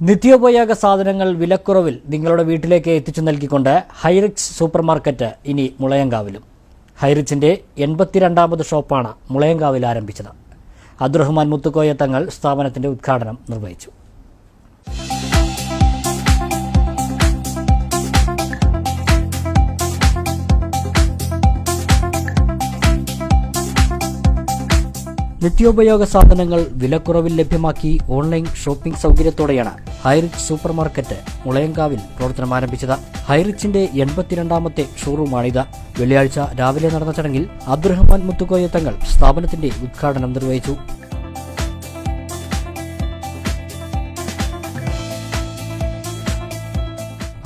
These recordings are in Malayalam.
നിത്യോപയോഗ സാധനങ്ങൾ വിലക്കുറവിൽ നിങ്ങളുടെ വീട്ടിലേക്ക് എത്തിച്ചു നൽകിക്കൊണ്ട് ഹൈറിച്ച് സൂപ്പർമാർക്കറ്റ് ഇനി മുളയങ്കാവിലും. ഹൈറിച്ചിന്റെ 82ാമത് ഷോപ്പാണ് മുളയങ്കാവിൽ ആരംഭിച്ചത്. അബ്ദുറഹ്മാൻ മുത്തുക്കോയ തങ്ങൾ സ്ഥാപനത്തിന്റെ ഉദ്ഘാടനം നിർവഹിച്ചു. നിത്യോപയോഗ സാധനങ്ങൾ വിലക്കുറവിൽ ലഭ്യമാക്കി ഓൺലൈൻ ഷോപ്പിംഗ് സൗകര്യത്തോടെയാണ് ഹൈറിച്ച് സൂപ്പർമാർക്കറ്റ് മുളയങ്കാവിൽ പ്രവർത്തനം ആരംഭിച്ചത്. ഹൈറിച്ചിന്റെ 82ാമത്തെ ഷോറൂമാണിത്. വെള്ളിയാഴ്ച രാവിലെ നടന്ന ചടങ്ങിൽ അബ്ദുറഹ്മാൻ മുത്തുക്കോയ തങ്ങൾ സ്ഥാപനത്തിന്റെ ഉദ്ഘാടനം നിർവഹിച്ചു.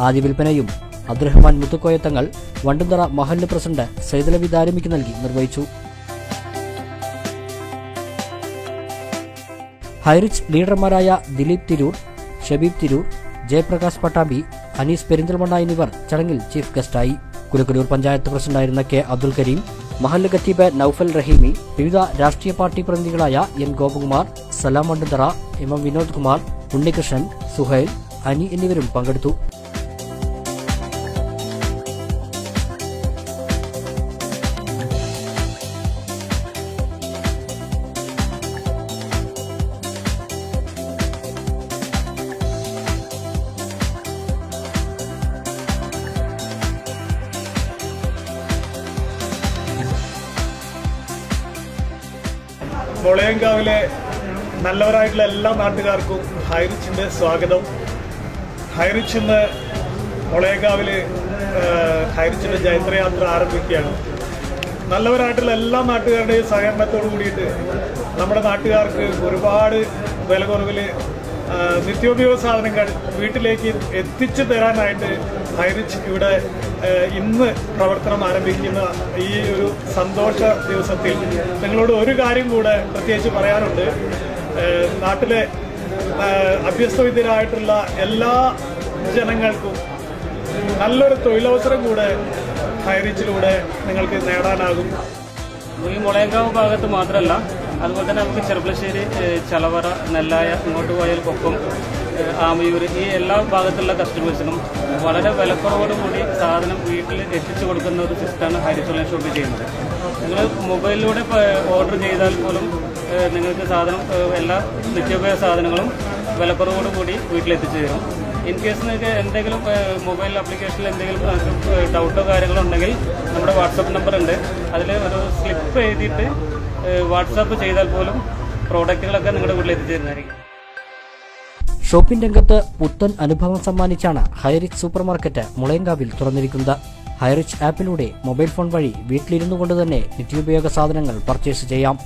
ആദ്യ വിൽപ്പനയും അബ്ദുറഹ്മാൻ മുത്തുക്കോയ തങ്ങൾ വണ്ടുന്തറ മഹല്ല് പ്രസിഡന്റ് സൈദലവി ദാരിമിക്ക് നൽകി നിർവഹിച്ചു. ഹൈറിച്ച് ലീഡർമാരായ ദിലീപ് തിരൂർ, ഷബീബ് തിരൂർ, ജയപ്രകാശ് പട്ടാമ്പി, അനീസ് പെരിന്തൽമണ്ണ എന്നിവർ ചടങ്ങിൽ ചീഫ് ഗസ്റ്റായി. കുലക്കലൂർ പഞ്ചായത്ത് പ്രസിഡന്റായിരുന്ന കെ അബ്ദുൽ കരീം, മഹല്ല് ഖത്തീബ് നൌഫൽ റഹീമി, വിവിധ രാഷ്ട്രീയ പാർട്ടി പ്രതിനിധികളായ എൻ ഗോപകുമാർ, സലാം വണ്ടുന്തറ, എം വിനോദ് കുമാർ, ഉണ്ണികൃഷ്ണൻ, സുഹൈൽ, അനി എന്നിവരും പങ്കെടുത്തു. മുളയങ്കാവിലെ നല്ലവരായിട്ടുള്ള എല്ലാ നാട്ടുകാർക്കും ഹൈറിച്ചിൻ്റെ സ്വാഗതം. ഹൈറിച്ചിന്ന് മുളയങ്കാവിൽ ഹൈറിച്ചിൻ്റെ ജൈത്രയാത്ര ആരംഭിക്കുകയാണ്. നല്ലവരായിട്ടുള്ള എല്ലാ നാട്ടുകാരുടെയും സഹകരണത്തോടു കൂടിയിട്ട് നമ്മുടെ നാട്ടുകാർക്ക് ഒരുപാട് വില കുറവിൽ നിത്യോപയോഗ സാധനങ്ങൾ വീട്ടിലേക്ക് എത്തിച്ചു തരാനായിട്ട് ഹൈറിച്ച് ഇവിടെ ഇന്ന് പ്രവർത്തനം ആരംഭിക്കുന്ന ഈ ഒരു സന്തോഷ ദിവസത്തിൽ നിങ്ങളോട് ഒരു കാര്യം കൂടെ പ്രത്യേകിച്ച് പറയാനുണ്ട്. നാട്ടിലെ അഭ്യസ്തവിദ്യരായിട്ടുള്ള എല്ലാ ജനങ്ങൾക്കും നല്ലൊരു തൊഴിലവസരം കൂടെ ഹൈറിച്ചിലൂടെ നിങ്ങൾക്ക് നേടാനാകും. ഈ മുളയങ്കാവ് ഭാഗത്ത് മാത്രമല്ല, അതുപോലെ തന്നെ നമുക്ക് ചെറുപ്പശ്ശേരി, ചളവറ, നെല്ലായ, ഇങ്ങോട്ട് പോയാൽ കൊപ്പം, ആമയൂർ, ഈ എല്ലാ ഭാഗത്തുള്ള കസ്റ്റമേഴ്സിനും വളരെ വിലക്കുറവോടുകൂടി സാധനം വീട്ടിൽ എത്തിച്ചു കൊടുക്കുന്ന ഒരു സിസ്റ്റമാണ് ഹൈറിച്ച് ഓൺലൈൻ ഷോപ്പിൽ ചെയ്യുന്നത്. നിങ്ങൾ മൊബൈലിലൂടെ ഓർഡർ ചെയ്താൽ പോലും നിങ്ങൾക്ക് സാധനം എല്ലാ നിത്യോപയോഗ സാധനങ്ങളും വിലക്കുറവോടുകൂടി വീട്ടിലെത്തിച്ചു തരും. ഇൻ കേസ് നിങ്ങൾക്ക് എന്തെങ്കിലും മൊബൈൽ ആപ്ലിക്കേഷനിൽ എന്തെങ്കിലും ഡൗട്ടോ കാര്യങ്ങളോ ഉണ്ടെങ്കിൽ നമ്മുടെ വാട്സപ്പ് നമ്പർ ഉണ്ട്. അതിൽ ഒരു സ്ലിപ്പ് എഴുതിയിട്ട് വാട്സാപ്പ് ചെയ്താൽ പോലും പ്രോഡക്റ്റുകളൊക്കെ നിങ്ങളുടെ വീട്ടിൽ എത്തിച്ചേരുന്നതായിരിക്കും. ഷോപ്പിംഗ് രംഗത്ത് പുത്തൻ അനുഭവം സമ്മാനിച്ചാണ് ഹൈറിച്ച് സൂപ്പർമാർക്കറ്റ് മുളയങ്കാവിൽ തുറന്നിരിക്കുന്നത്. ഹൈറിച്ച് ആപ്പിലൂടെ മൊബൈൽ ഫോൺ വഴി വീട്ടിലിരുന്നു കൊണ്ട് തന്നെ നിത്യോപയോഗ സാധനങ്ങൾ പർച്ചേസ് ചെയ്യാം.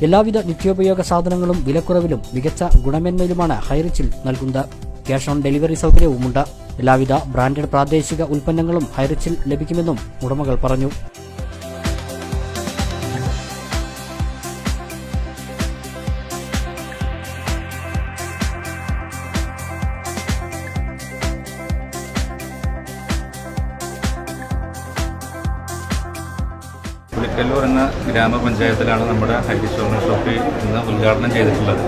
എല്ലാവിധ നിത്യോപയോഗ സാധനങ്ങളും വിലക്കുറവിലും മികച്ച ഗുണമേന്മയിലുമാണ് ഹൈറിച്ചിൽ നൽകുന്നത്. ക്യാഷ് ഓൺ ഡെലിവറി സൗകര്യവുമുണ്ട്. എല്ലാവിധ ബ്രാൻഡഡ് പ്രാദേശിക ഉൽപ്പന്നങ്ങളും ഹൈറിച്ചിൽ ലഭിക്കുമെന്നും ഉടമകൾ പറഞ്ഞു. കുലക്കല്ലൂർ എന്ന ഗ്രാമപഞ്ചായത്തിലാണ് നമ്മുടെ ഹൈറിച്ച് ഓൺലൈൻ ഷോപ്പ് ഇന്ന് ഉദ്ഘാടനം ചെയ്തിട്ടുള്ളത്.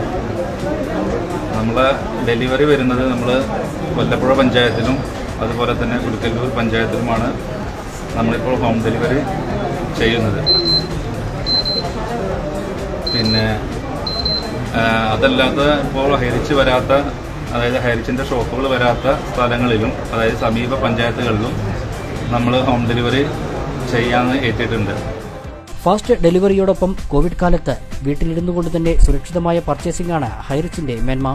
നമ്മൾ ഡെലിവറി വരുന്നത് നമ്മൾ കൊല്ലപ്പുഴ പഞ്ചായത്തിലും അതുപോലെ തന്നെ കുലക്കല്ലൂർ പഞ്ചായത്തിലുമാണ് നമ്മളിപ്പോൾ ഹോം ഡെലിവറി ചെയ്യുന്നത്. പിന്നെ അതല്ലാതെ ഇപ്പോൾ ഹൈറിച്ച് വരാത്ത, അതായത് ഹൈറിച്ചിൻ്റെ ഷോപ്പുകൾ വരാത്ത സ്ഥലങ്ങളിലും, അതായത് സമീപ പഞ്ചായത്തുകളിലും നമ്മൾ ഹോം ഡെലിവറി ചെയ്യാൻ ഏറ്റിട്ടുണ്ട്. ഫാസ്റ്റ് ഡെലിവറിയോടൊപ്പം കോവിഡ് കാലത്ത് വീട്ടിലിരുന്നു കൊണ്ട് തന്നെ സുരക്ഷിതമായ പർച്ചേസിംഗാണ് ഹൈറിച്ചിന്റെ മേന്മ.